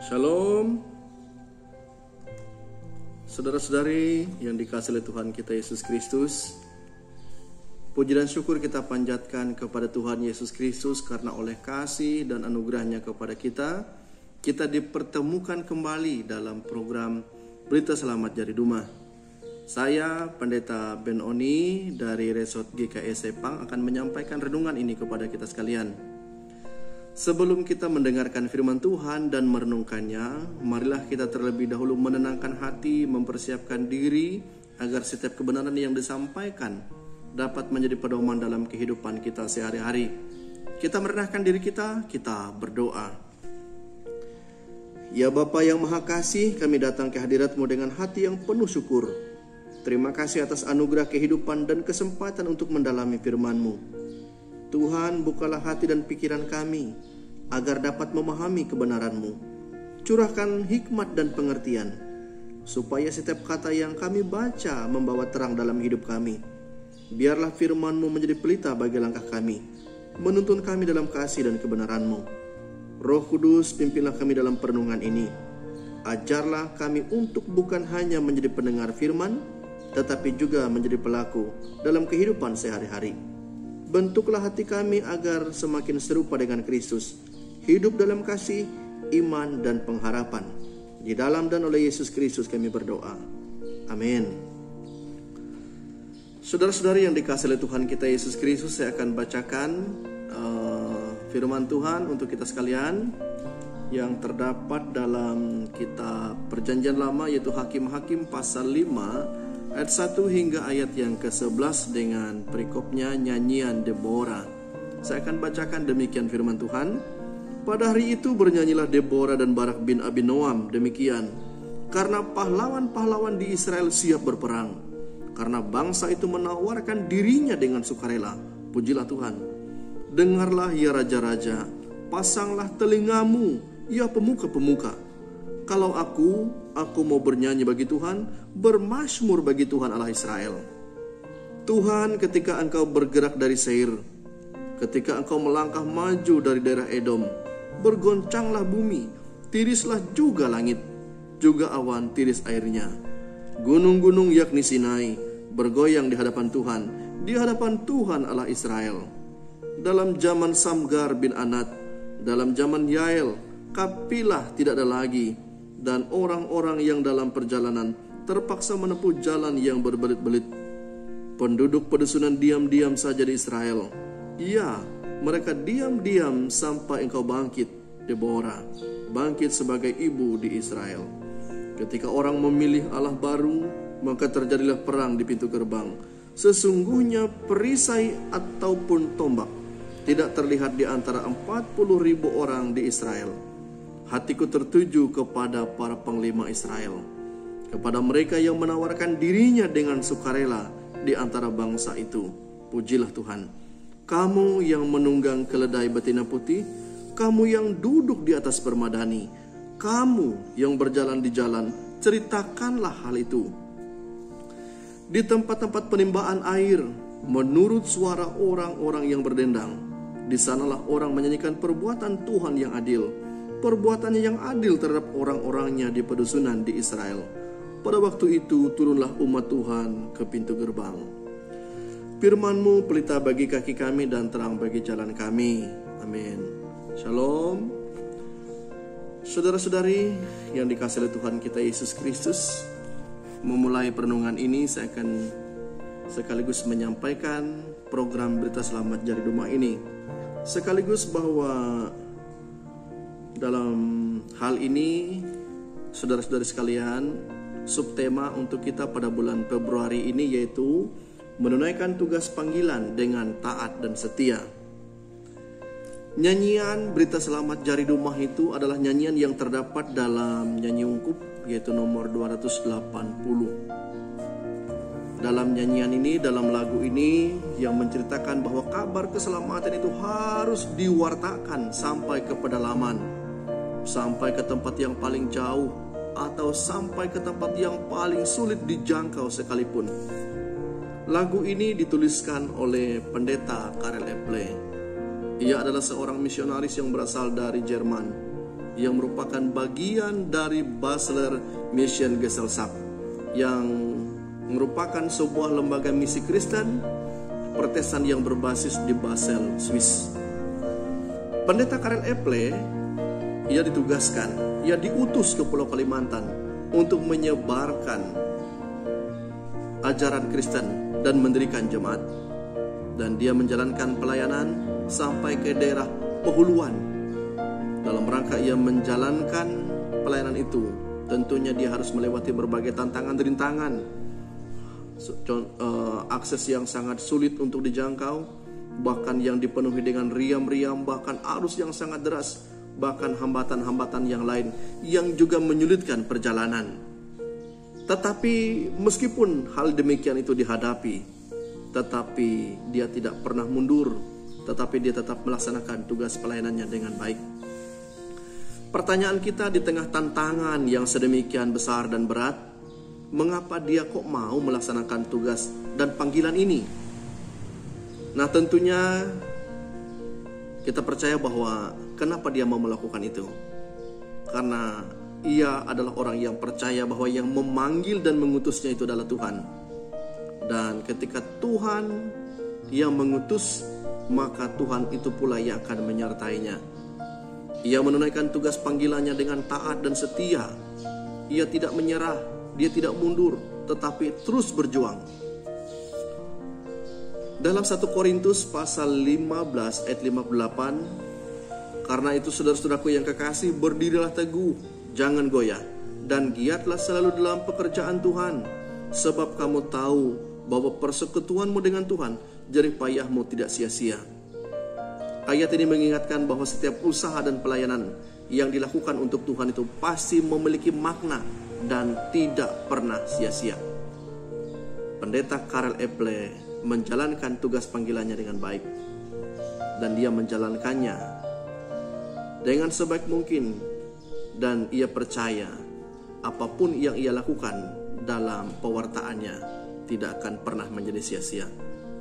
Shalom, saudara-saudari yang dikasihi oleh Tuhan kita Yesus Kristus. Puji dan syukur kita panjatkan kepada Tuhan Yesus Kristus karena oleh kasih dan anugerahnya kepada kita dipertemukan kembali dalam program Berita Selamat Jari Dumah. Saya Pendeta Ben Oni dari Resort GKI Sepang akan menyampaikan renungan ini kepada kita sekalian. Sebelum kita mendengarkan firman Tuhan dan merenungkannya, marilah kita terlebih dahulu menenangkan hati, mempersiapkan diri agar setiap kebenaran yang disampaikan dapat menjadi pedoman dalam kehidupan kita sehari-hari. Kita merendahkan diri kita berdoa. Ya Bapa yang Maha Kasih, kami datang ke hadirat-Mu dengan hati yang penuh syukur. Terima kasih atas anugerah kehidupan dan kesempatan untuk mendalami firman-Mu. Tuhan, bukalah hati dan pikiran kami agar dapat memahami kebenaran-Mu. Curahkan hikmat dan pengertian, supaya setiap kata yang kami baca membawa terang dalam hidup kami. Biarlah firman-Mu menjadi pelita bagi langkah kami, menuntun kami dalam kasih dan kebenaran-Mu. Roh Kudus, pimpinlah kami dalam perenungan ini. Ajarlah kami untuk bukan hanya menjadi pendengar firman, tetapi juga menjadi pelaku dalam kehidupan sehari-hari. Bentuklah hati kami agar semakin serupa dengan Kristus, hidup dalam kasih, iman, dan pengharapan. Di dalam dan oleh Yesus Kristus kami berdoa. Amin. Saudara-saudari yang dikasihi oleh Tuhan kita Yesus Kristus, saya akan bacakan firman Tuhan untuk kita sekalian yang terdapat dalam kitab Perjanjian Lama, yaitu Hakim-Hakim pasal 5 ayat 1 hingga ayat yang ke-11 dengan perikopnya nyanyian Deborah. Saya akan bacakan demikian firman Tuhan. Pada hari itu bernyanyilah Deborah dan Barak bin Abinoam demikian, karena pahlawan-pahlawan di Israel siap berperang, karena bangsa itu menawarkan dirinya dengan sukarela. Pujilah Tuhan. Dengarlah ya raja-raja, pasanglah telingamu ya pemuka-pemuka. Kalau aku mau bernyanyi bagi Tuhan, bermazmur bagi Tuhan Allah Israel. Tuhan, ketika Engkau bergerak dari Seir, ketika Engkau melangkah maju dari daerah Edom, bergoncanglah bumi, tirislah juga langit, juga awan tiris airnya. Gunung-gunung yakni Sinai bergoyang di hadapan Tuhan Allah Israel. Dalam zaman Samgar bin Anat, dalam zaman Yael, kapilah tidak ada lagi, dan orang-orang yang dalam perjalanan terpaksa menempuh jalan yang berbelit-belit. Penduduk pedusunan diam-diam saja di Israel. Ya, mereka diam-diam sampai Engkau bangkit, Deborah, bangkit sebagai ibu di Israel. Ketika orang memilih Allah baru, maka terjadilah perang di pintu gerbang. Sesungguhnya perisai ataupun tombak tidak terlihat di antara 40.000 orang di Israel. Hatiku tertuju kepada para panglima Israel, kepada mereka yang menawarkan dirinya dengan sukarela di antara bangsa itu. Pujilah Tuhan. Kamu yang menunggang keledai betina putih, kamu yang duduk di atas permadani, kamu yang berjalan di jalan, ceritakanlah hal itu. Di tempat-tempat penimbaan air, menurut suara orang-orang yang berdendang, di sanalah orang menyanyikan perbuatan Tuhan yang adil, perbuatannya yang adil terhadap orang-orangnya di pedusunan di Israel. Pada waktu itu turunlah umat Tuhan ke pintu gerbang. Firman-Mu pelita bagi kaki kami dan terang bagi jalan kami. Amin. Shalom. Saudara-saudari yang dikasihi oleh Tuhan kita Yesus Kristus, memulai perenungan ini saya akan sekaligus menyampaikan program Berita Selamat Jari Dumah ini. Sekaligus bahwa dalam hal ini, saudara-saudari sekalian, subtema untuk kita pada bulan Februari ini yaitu menunaikan tugas panggilan dengan taat dan setia. Nyanyian Berita Selamat Jari Dumah itu adalah nyanyian yang terdapat dalam nyanyi ungkup, yaitu nomor 280. Dalam nyanyian ini, dalam lagu ini yang menceritakan bahwa kabar keselamatan itu harus diwartakan sampai ke pedalaman, sampai ke tempat yang paling jauh, atau sampai ke tempat yang paling sulit dijangkau sekalipun. Lagu ini dituliskan oleh pendeta Karel Epple. Ia adalah seorang misionaris yang berasal dari Jerman, yang merupakan bagian dari Basler Mission Gesellschaft, yang merupakan sebuah lembaga misi Kristen Protestan yang berbasis di Basel, Swiss. Pendeta Karel Epple, ia ditugaskan, ia diutus ke Pulau Kalimantan untuk menyebarkan ajaran Kristen dan mendirikan jemaat. Dan dia menjalankan pelayanan sampai ke daerah Pehuluan. Dalam rangka ia menjalankan pelayanan itu, tentunya dia harus melewati berbagai tantangan dan rintangan. Akses yang sangat sulit untuk dijangkau, bahkan yang dipenuhi dengan riam-riam, bahkan arus yang sangat deras, bahkan hambatan-hambatan yang lain yang juga menyulitkan perjalanan. Tetapi meskipun hal demikian itu dihadapi, tetapi dia tidak pernah mundur, tetapi dia tetap melaksanakan tugas pelayanannya dengan baik. Pertanyaan kita di tengah tantangan yang sedemikian besar dan berat, mengapa dia kok mau melaksanakan tugas dan panggilan ini? Nah, tentunya kita percaya bahwa kenapa dia mau melakukan itu? Karena ia adalah orang yang percaya bahwa yang memanggil dan mengutusnya itu adalah Tuhan. Dan ketika Tuhan yang mengutus, maka Tuhan itu pula yang akan menyertainya. Ia menunaikan tugas panggilannya dengan taat dan setia. Ia tidak menyerah, dia tidak mundur, tetapi terus berjuang. Dalam 1 Korintus pasal 15 ayat 58, karena itu saudara-saudaraku yang kekasih, berdirilah teguh, jangan goyah, dan giatlah selalu dalam pekerjaan Tuhan, sebab kamu tahu bahwa persekutuanmu dengan Tuhan, jerih payahmu tidak sia-sia. Ayat ini mengingatkan bahwa setiap usaha dan pelayanan yang dilakukan untuk Tuhan itu pasti memiliki makna dan tidak pernah sia-sia. Pendeta Karel Epple menjalankan tugas panggilannya dengan baik, dan dia menjalankannya dengan sebaik mungkin, dan ia percaya apapun yang ia lakukan dalam pewartaannya tidak akan pernah menjadi sia-sia,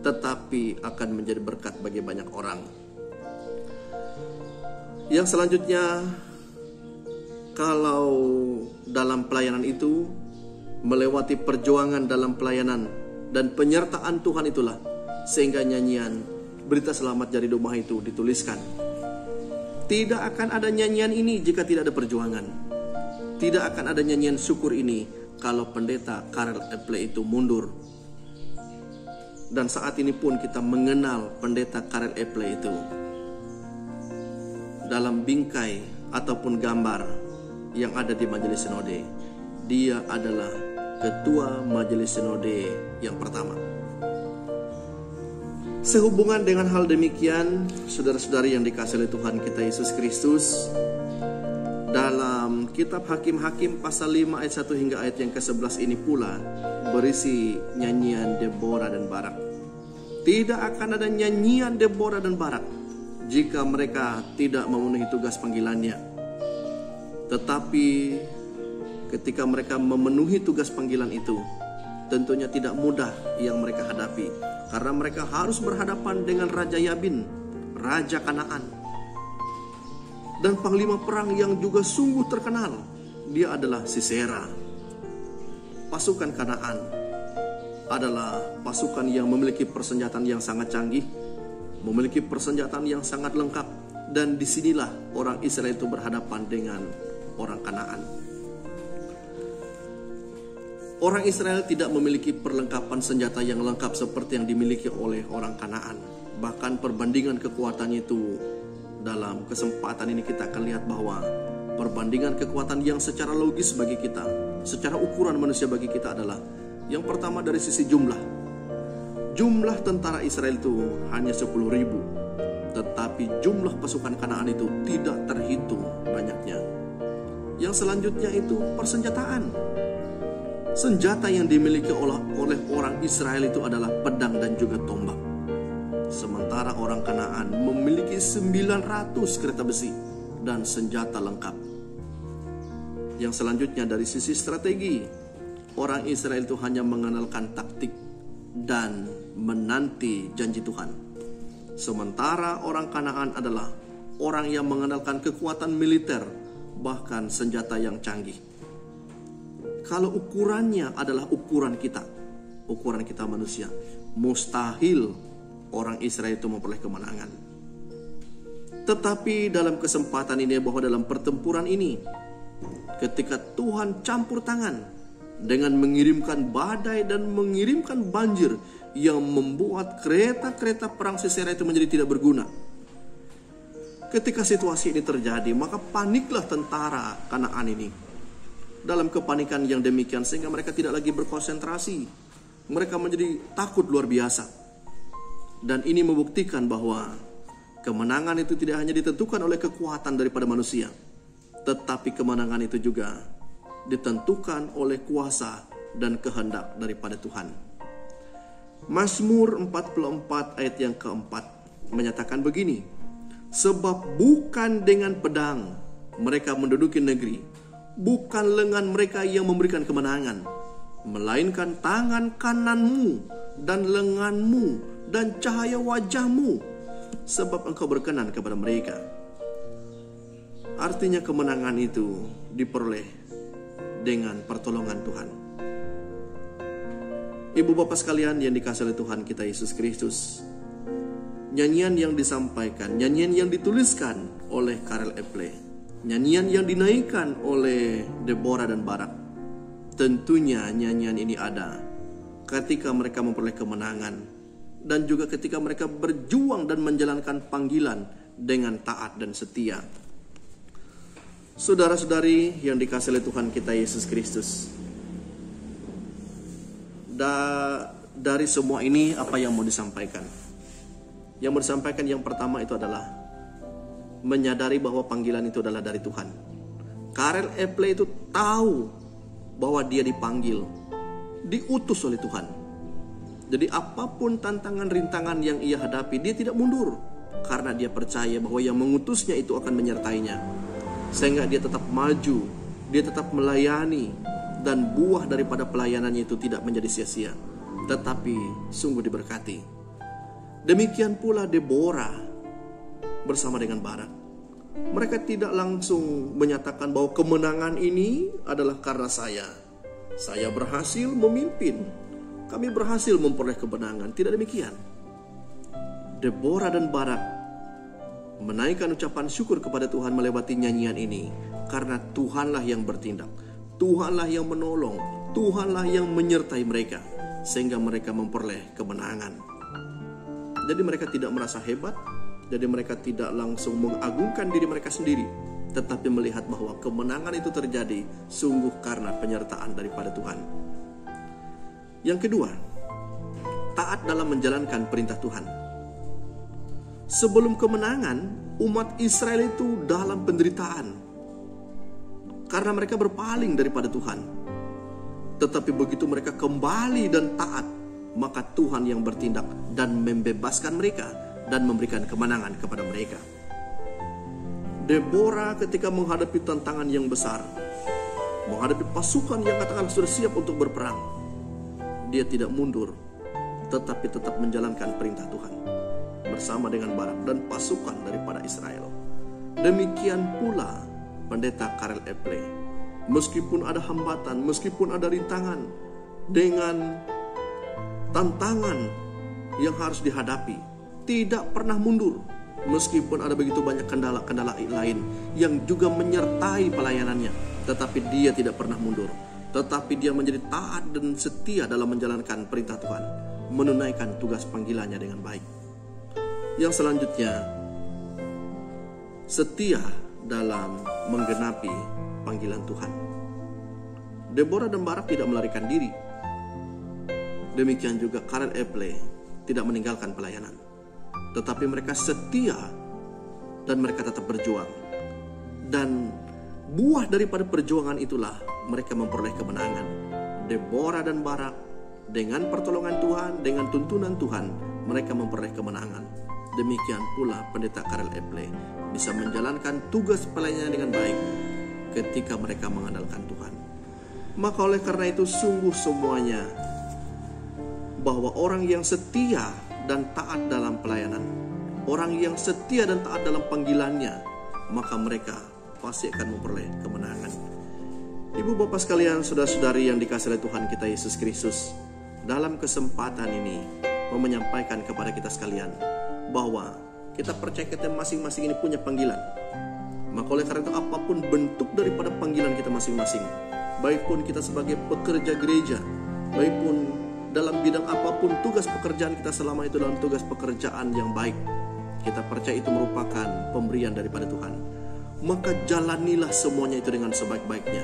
tetapi akan menjadi berkat bagi banyak orang. Yang selanjutnya, kalau dalam pelayanan itu melewati perjuangan dalam pelayanan dan penyertaan Tuhan itulah sehingga nyanyian berita selamat dari domah itu dituliskan. Tidak akan ada nyanyian ini jika tidak ada perjuangan. Tidak akan ada nyanyian syukur ini kalau pendeta Karel Epple itu mundur. Dan saat ini pun kita mengenal pendeta Karel Epple itu dalam bingkai ataupun gambar yang ada di Majelis Sinode. Dia adalah ketua Majelis Sinode yang pertama. Sehubungan dengan hal demikian, saudara-saudari yang dikasihi oleh Tuhan kita Yesus Kristus, dalam kitab Hakim-Hakim pasal 5 ayat 1 hingga ayat yang ke-11 ini pula berisi nyanyian Deborah dan Barak. Tidak akan ada nyanyian Deborah dan Barak jika mereka tidak memenuhi tugas panggilannya. Tetapi ketika mereka memenuhi tugas panggilan itu, tentunya tidak mudah yang mereka hadapi, karena mereka harus berhadapan dengan Raja Yabin, Raja Kanaan, dan panglima perang yang juga sungguh terkenal. Dia adalah Sisera. Pasukan Kanaan adalah pasukan yang memiliki persenjataan yang sangat canggih, memiliki persenjataan yang sangat lengkap, dan disinilah orang Israel itu berhadapan dengan orang Kanaan. Orang Israel tidak memiliki perlengkapan senjata yang lengkap seperti yang dimiliki oleh orang Kanaan. Bahkan perbandingan kekuatannya itu, dalam kesempatan ini kita akan lihat bahwa perbandingan kekuatan yang secara logis bagi kita, secara ukuran manusia bagi kita adalah yang pertama dari sisi jumlah. Jumlah tentara Israel itu hanya 10.000, tetapi jumlah pasukan Kanaan itu tidak terhitung banyaknya. Yang selanjutnya itu persenjataan. Senjata yang dimiliki oleh orang Israel itu adalah pedang dan juga tombak. Sementara orang Kanaan memiliki 900 kereta besi dan senjata lengkap. Yang selanjutnya dari sisi strategi, orang Israel itu hanya mengenalkan taktik dan menanti janji Tuhan. Sementara orang Kanaan adalah orang yang mengenalkan kekuatan militer, bahkan senjata yang canggih. Kalau ukurannya adalah ukuran kita manusia, mustahil orang Israel itu memperoleh kemenangan. Tetapi dalam kesempatan ini, bahwa dalam pertempuran ini, ketika Tuhan campur tangan dengan mengirimkan badai dan mengirimkan banjir yang membuat kereta-kereta perang Sisera itu menjadi tidak berguna. Ketika situasi ini terjadi, maka paniklah tentara Kanaan ini. Dalam kepanikan yang demikian, sehingga mereka tidak lagi berkonsentrasi. Mereka menjadi takut luar biasa. Dan ini membuktikan bahwa kemenangan itu tidak hanya ditentukan oleh kekuatan daripada manusia, tetapi kemenangan itu juga ditentukan oleh kuasa dan kehendak daripada Tuhan. Mazmur 44 ayat yang keempat menyatakan begini, sebab bukan dengan pedang mereka menduduki negeri, bukan lengan mereka yang memberikan kemenangan, melainkan tangan kananmu dan lenganmu dan cahaya wajahmu, sebab engkau berkenan kepada mereka. Artinya kemenangan itu diperoleh dengan pertolongan Tuhan. Ibu bapak sekalian yang dikasihi oleh Tuhan kita Yesus Kristus, nyanyian yang disampaikan, nyanyian yang dituliskan oleh Karel Epple, nyanyian yang dinaikkan oleh Deborah dan Barak, tentunya nyanyian ini ada ketika mereka memperoleh kemenangan, dan juga ketika mereka berjuang dan menjalankan panggilan dengan taat dan setia. Saudara-saudari yang dikasihi oleh Tuhan kita Yesus Kristus, dari semua ini apa yang mau disampaikan? Yang mau disampaikan yang pertama itu adalah menyadari bahwa panggilan itu adalah dari Tuhan. Karel Epple itu tahu bahwa dia dipanggil, diutus oleh Tuhan. Jadi apapun tantangan rintangan yang ia hadapi, dia tidak mundur, karena dia percaya bahwa yang mengutusnya itu akan menyertainya, sehingga dia tetap maju, dia tetap melayani, dan buah daripada pelayanannya itu tidak menjadi sia-sia, tetapi sungguh diberkati. Demikian pula Deborah bersama dengan Barak. Mereka tidak langsung menyatakan bahwa kemenangan ini adalah karena saya berhasil memimpin, kami berhasil memperoleh kemenangan. Tidak demikian. Deborah dan Barak menaikkan ucapan syukur kepada Tuhan melewati nyanyian ini, karena Tuhanlah yang bertindak, Tuhanlah yang menolong, Tuhanlah yang menyertai mereka, sehingga mereka memperoleh kemenangan. Jadi mereka tidak merasa hebat, jadi mereka tidak langsung mengagungkan diri mereka sendiri, tetapi melihat bahwa kemenangan itu terjadi sungguh karena penyertaan daripada Tuhan. Yang kedua, taat dalam menjalankan perintah Tuhan. Sebelum kemenangan, umat Israel itu dalam penderitaan karena mereka berpaling daripada Tuhan. Tetapi begitu mereka kembali dan taat, maka Tuhan yang bertindak dan membebaskan mereka dan memberikan kemenangan kepada mereka. Deborah ketika menghadapi tantangan yang besar, menghadapi pasukan yang katakan sudah siap untuk berperang, dia tidak mundur, tetapi tetap menjalankan perintah Tuhan bersama dengan Barak dan pasukan daripada Israel. Demikian pula Pendeta Karel Epple, meskipun ada hambatan, meskipun ada rintangan, dengan tantangan yang harus dihadapi, tidak pernah mundur. Meskipun ada begitu banyak kendala-kendala lain yang juga menyertai pelayanannya, tetapi dia tidak pernah mundur. Tetapi dia menjadi taat dan setia dalam menjalankan perintah Tuhan, menunaikan tugas panggilannya dengan baik. Yang selanjutnya, setia dalam menggenapi panggilan Tuhan. Deborah dan Barak tidak melarikan diri. Demikian juga Karel Epple tidak meninggalkan pelayanan, tetapi mereka setia dan mereka tetap berjuang. Dan buah daripada perjuangan itulah mereka memperoleh kemenangan. Deborah dan Barak dengan pertolongan Tuhan, dengan tuntunan Tuhan, mereka memperoleh kemenangan. Demikian pula Pendeta Karel Epple bisa menjalankan tugas pelayanannya dengan baik ketika mereka mengandalkan Tuhan. Maka oleh karena itu sungguh semuanya, bahwa orang yang setia dan taat dalam pelayanan, orang yang setia dan taat dalam panggilannya, maka mereka pasti akan memperoleh kemenangan. Ibu bapak sekalian, saudara-saudari yang dikasihi oleh Tuhan kita Yesus Kristus, dalam kesempatan ini mau menyampaikan kepada kita sekalian bahwa kita percaya kita masing-masing ini punya panggilan. Maka oleh karena itu apapun bentuk daripada panggilan kita masing-masing, baik pun kita sebagai pekerja gereja, baik pun dalam bidang apapun tugas pekerjaan kita selama itu dalam tugas pekerjaan yang baik, kita percaya itu merupakan pemberian daripada Tuhan. Maka jalanilah semuanya itu dengan sebaik-baiknya.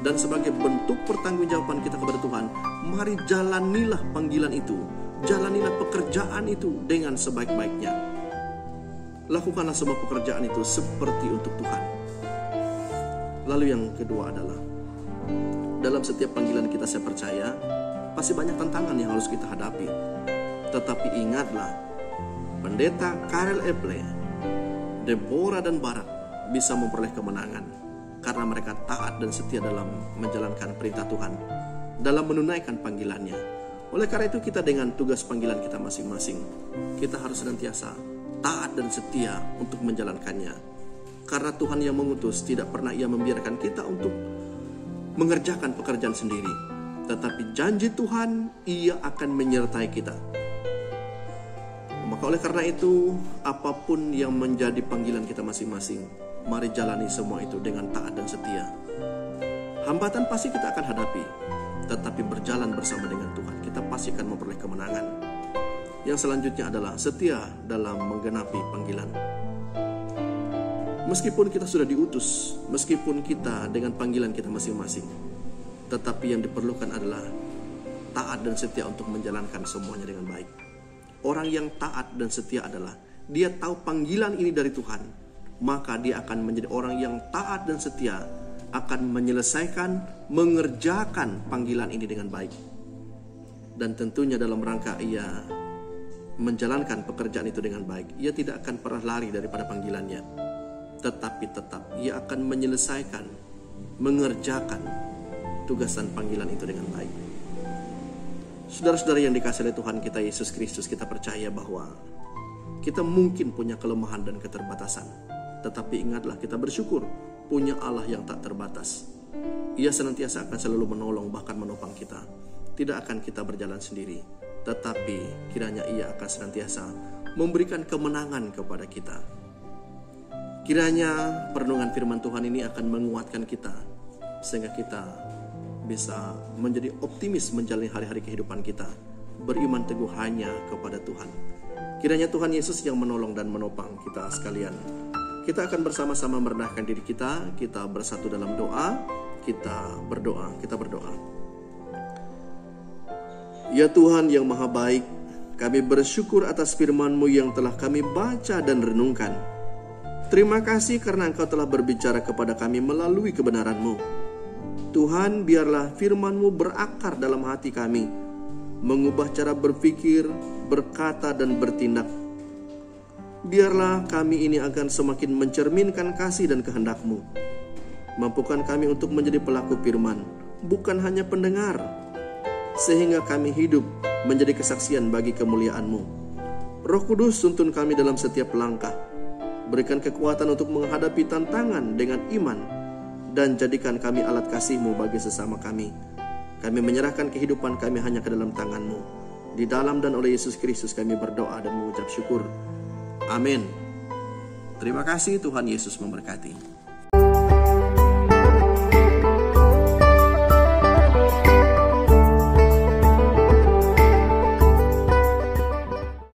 Dan sebagai bentuk pertanggungjawaban kita kepada Tuhan, mari jalanilah panggilan itu, jalanilah pekerjaan itu dengan sebaik-baiknya. Lakukanlah semua pekerjaan itu seperti untuk Tuhan. Lalu yang kedua adalah, dalam setiap panggilan kita saya percaya pasti banyak tantangan yang harus kita hadapi. Tetapi ingatlah, Pendeta Karel Eple, Deborah dan Barak bisa memperoleh kemenangan karena mereka taat dan setia dalam menjalankan perintah Tuhan, dalam menunaikan panggilannya. Oleh karena itu kita dengan tugas panggilan kita masing-masing, kita harus senantiasa taat dan setia untuk menjalankannya. Karena Tuhan yang mengutus, tidak pernah Ia membiarkan kita untuk mengerjakan pekerjaan sendiri. Tetapi janji Tuhan, Ia akan menyertai kita. Maka oleh karena itu, apapun yang menjadi panggilan kita masing-masing, mari jalani semua itu dengan taat dan setia. Hambatan pasti kita akan hadapi, tetapi berjalan bersama dengan Tuhan, kita pasti akan memperoleh kemenangan. Yang selanjutnya adalah setia dalam menggenapi panggilan. Meskipun kita sudah diutus, meskipun kita dengan panggilan kita masing-masing, tetapi yang diperlukan adalah taat dan setia untuk menjalankan semuanya dengan baik. Orang yang taat dan setia adalah dia tahu panggilan ini dari Tuhan, maka dia akan menjadi orang yang taat dan setia, akan menyelesaikan, mengerjakan panggilan ini dengan baik. Dan tentunya dalam rangka ia menjalankan pekerjaan itu dengan baik, ia tidak akan pernah lari daripada panggilannya, tetapi tetap ia akan menyelesaikan, mengerjakan tugas dan panggilan itu dengan baik. Saudara-saudara yang dikasihi oleh Tuhan kita Yesus Kristus, kita percaya bahwa kita mungkin punya kelemahan dan keterbatasan, tetapi ingatlah kita bersyukur punya Allah yang tak terbatas. Ia senantiasa akan selalu menolong, bahkan menopang kita. Tidak akan kita berjalan sendiri, tetapi kiranya Ia akan senantiasa memberikan kemenangan kepada kita. Kiranya perenungan firman Tuhan ini akan menguatkan kita, sehingga kita bisa menjadi optimis menjalani hari-hari kehidupan kita, beriman teguh hanya kepada Tuhan. Kiranya Tuhan Yesus yang menolong dan menopang kita sekalian. Kita akan bersama-sama merendahkan diri kita bersatu dalam doa, kita berdoa. Ya Tuhan yang maha baik, kami bersyukur atas firman-Mu yang telah kami baca dan renungkan. Terima kasih karena Engkau telah berbicara kepada kami melalui kebenaran-Mu. Tuhan, biarlah firman-Mu berakar dalam hati kami, mengubah cara berpikir, berkata, dan bertindak. Biarlah kami ini akan semakin mencerminkan kasih dan kehendak-Mu. Mampukan kami untuk menjadi pelaku firman, bukan hanya pendengar, sehingga kami hidup menjadi kesaksian bagi kemuliaan-Mu. Roh Kudus, tuntun kami dalam setiap langkah. Berikan kekuatan untuk menghadapi tantangan dengan iman, dan jadikan kami alat kasih-Mu bagi sesama kami. Kami menyerahkan kehidupan kami hanya ke dalam tangan-Mu. Di dalam dan oleh Yesus Kristus kami berdoa dan mengucap syukur. Amin. Terima kasih, Tuhan Yesus memberkati.